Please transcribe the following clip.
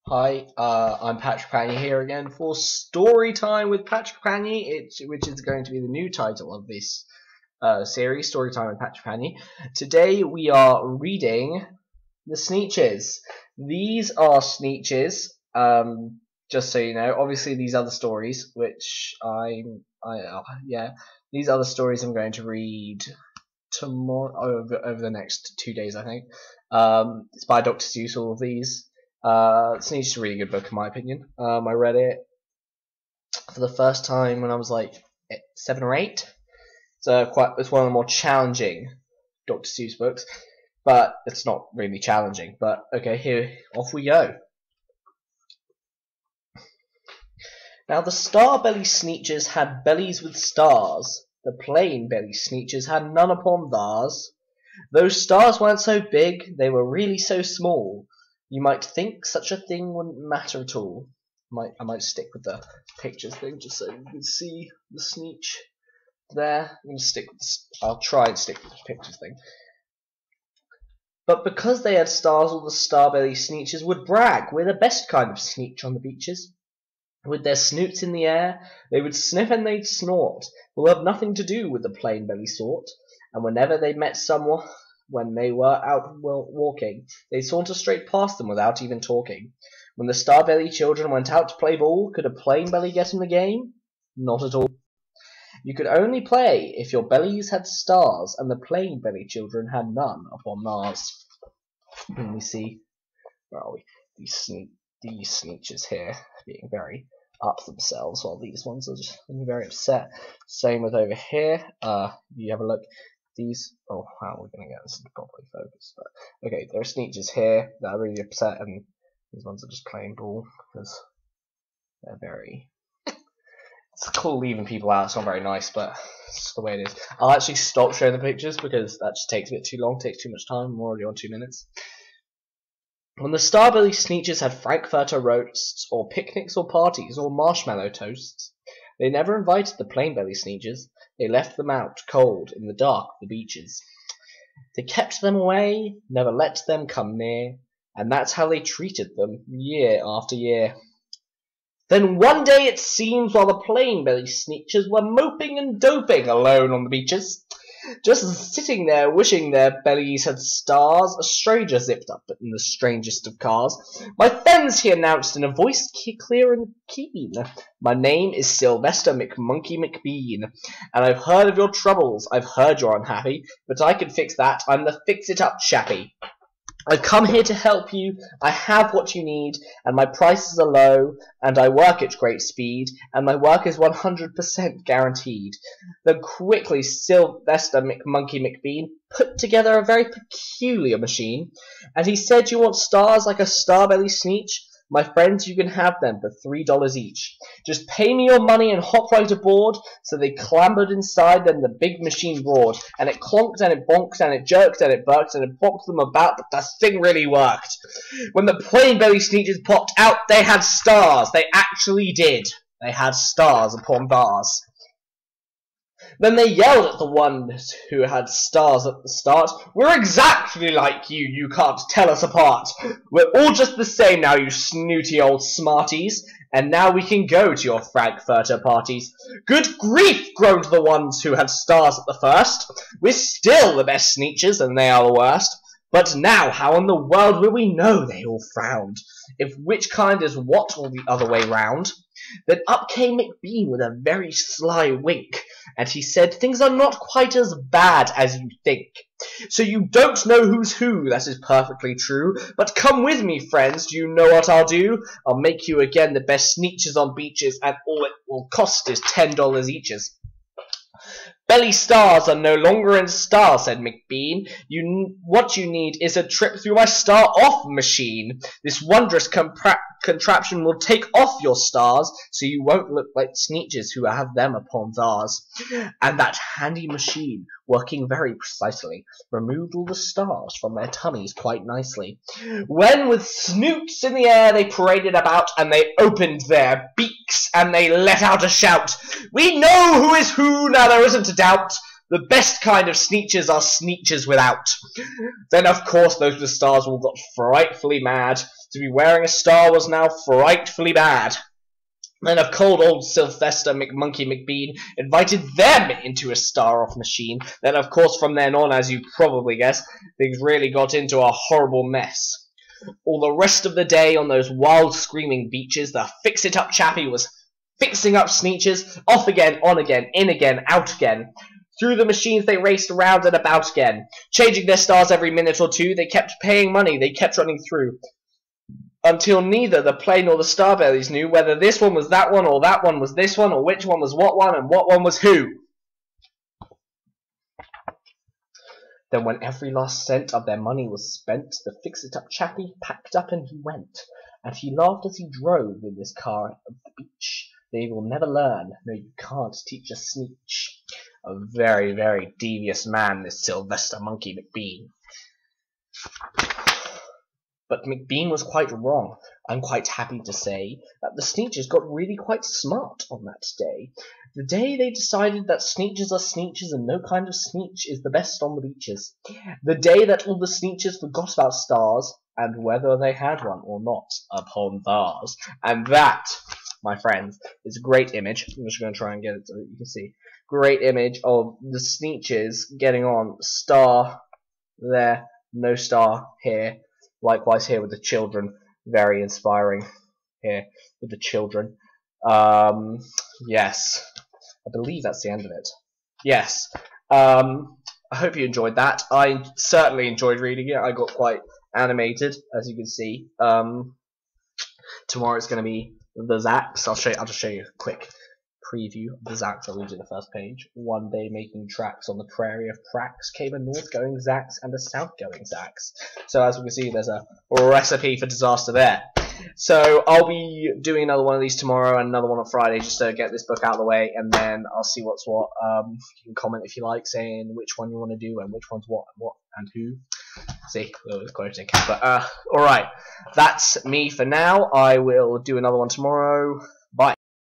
Hi, I'm Patrick Pagny here again for Storytime with Patrick Pagny, which is going to be the new title of this series, Storytime with Patrick Pagny. Today we are reading the Sneetches. These are Sneetches, just so you know. Obviously these other stories, which these other stories I'm going to read tomorrow, over the next 2 days, I think. It's by Dr Seuss, all of these. Sneetches is a really good book in my opinion. I read it for the first time when I was like 7 or 8. It's one of the more challenging Dr. Seuss books, but it's not really challenging. But okay, here off we go. Now the star-belly Sneetches had bellies with stars. The plain belly Sneetches had none upon theirs. Those stars weren't so big, they were really so small. You might think such a thing wouldn't matter at all. I might stick with the pictures thing just so you can see the Sneetch there. I'll try and stick with the pictures thing. But because they had stars, all the star-belly Sneetches would brag. We're the best kind of Sneetch on the beaches. With their snoots in the air, they would sniff and they'd snort. We'll have nothing to do with the plain belly sort. And whenever they met someone, when they were out walking, they'd saunter straight past them without even talking. When the star-belly children went out to play ball, could a plain belly get in the game? Not at all. You could only play if your bellies had stars, and the plain belly children had none upon theirs. And we see, where are we? These Sneetches here being very up themselves, while these ones are just very upset. Same with over here. You have a look. These, oh, how are we going to get this to properly focus? But okay, there are Sneetches here that are really upset, and these ones are just playing ball because they're very. It's cool leaving people out. It's not very nice, but it's the way it is. I'll actually stop showing the pictures because that just takes a bit too long. Takes too much time. I'm already on 2 minutes. When the star-belly Sneetches had frankfurter roasts, or picnics, or parties, or marshmallow toasts, they never invited the plain belly Sneetches. They left them out cold in the dark of the beaches. They kept them away, never let them come near, and that's how they treated them year after year. Then one day it seems while the plain belly Sneetches were moping and doping alone on the beaches, just sitting there wishing their bellies had stars, a stranger zipped up in the strangest of cars. My friends, he announced in a voice clear and keen, my name is Sylvester McMonkey McBean, and I've heard of your troubles. I've heard you're unhappy, but I can fix that. I'm the fix-it-up chappie. I've come here to help you. I have what you need, and my prices are low, and I work at great speed, and my work is 100% guaranteed. Then quickly Sylvester McMonkey McBean put together a very peculiar machine, and he said, you want stars like a star-belly Sneetch? My friends, you can have them for $3 each. Just pay me your money and hop right aboard. So they clambered inside, then the big machine roared, and it clonked and it bonked and it jerked and it burked and it bonked them about, but the thing really worked. When the plain belly Sneetches popped out, they had stars. They actually did. They had stars upon bars. Then they yelled at the ones who had stars at the start. We're exactly like you, you can't tell us apart. We're all just the same now, you snooty old smarties. And now we can go to your frankfurter parties. Good grief, groaned the ones who had stars at the first. We're still the best Sneetches, and they are the worst. But now, how in the world will we know, they all frowned, if which kind is what or the other way round? Then up came McBean with a very sly wink, and he said, things are not quite as bad as you think. So you don't know who's who, that is perfectly true. But come with me, friends, do you know what I'll do? I'll make you again the best Sneetches on beaches, and all it will cost is $10 eaches. Belly stars are no longer in stars, said McBean. What you need is a trip through my star-off machine. This wondrous contraption will take off your stars, so you won't look like Sneetches who have them upon theirs. And that handy machine, working very precisely, removed all the stars from their tummies quite nicely. When with snoots in the air they paraded about, and they opened their beaks, and they let out a shout. We know who is who, now there isn't a doubt. The best kind of Sneetches are Sneetches without. Then, of course, those with the stars all got frightfully mad. To be wearing a star was now frightfully bad. Then of cold old Sylvester McMonkey McBean invited them into a star-off machine. Then, of course, from then on, as you probably guess, things really got into a horrible mess. All the rest of the day on those wild screaming beaches, the fix-it-up chappie was fixing up Sneetches, off again, on again, in again, out again. Through the machines they raced around and about again. Changing their stars every minute or two, they kept paying money, they kept running through. Until neither the plane nor the Starbellies knew whether this one was that one, or that one was this one, or which one was what one, and what one was who. Then when every last cent of their money was spent, the fix-it-up chappie packed up and he went. And he laughed as he drove in his car up the beach. They will never learn, no, you can't teach a Sneetch. A very, very devious man, this Sylvester Monkey McBean. But McBean was quite wrong. I'm quite happy to say that the Sneetches got really quite smart on that day. The day they decided that Sneetches are Sneetches and no kind of Sneetch is the best on the beaches. The day that all the Sneetches forgot about stars and whether they had one or not upon bars. And that, my friends, is a great image. I'm just going to try and get it so that you can see. Great image of the Sneetches getting on. Star there, no star here. Likewise here with the children. Very inspiring here with the children. Yes. I believe that's the end of it. Yes. I hope you enjoyed that. I certainly enjoyed reading it. I got quite animated, as you can see. Tomorrow it's going to be the Zacks. I'll just show you a quick preview of the Zacks. I'll read you the first page. One day making tracks on the prairie of cracks came a north-going Zacks and a south-going Zacks. So as we can see, there's a recipe for disaster there. So I'll be doing another one of these tomorrow and another one on Friday just to get this book out of the way, and then I'll see what's what. You can comment if you like, saying which one you want to do and which one's what and who. See, it's quoting. But alright, that's me for now. I will do another one tomorrow.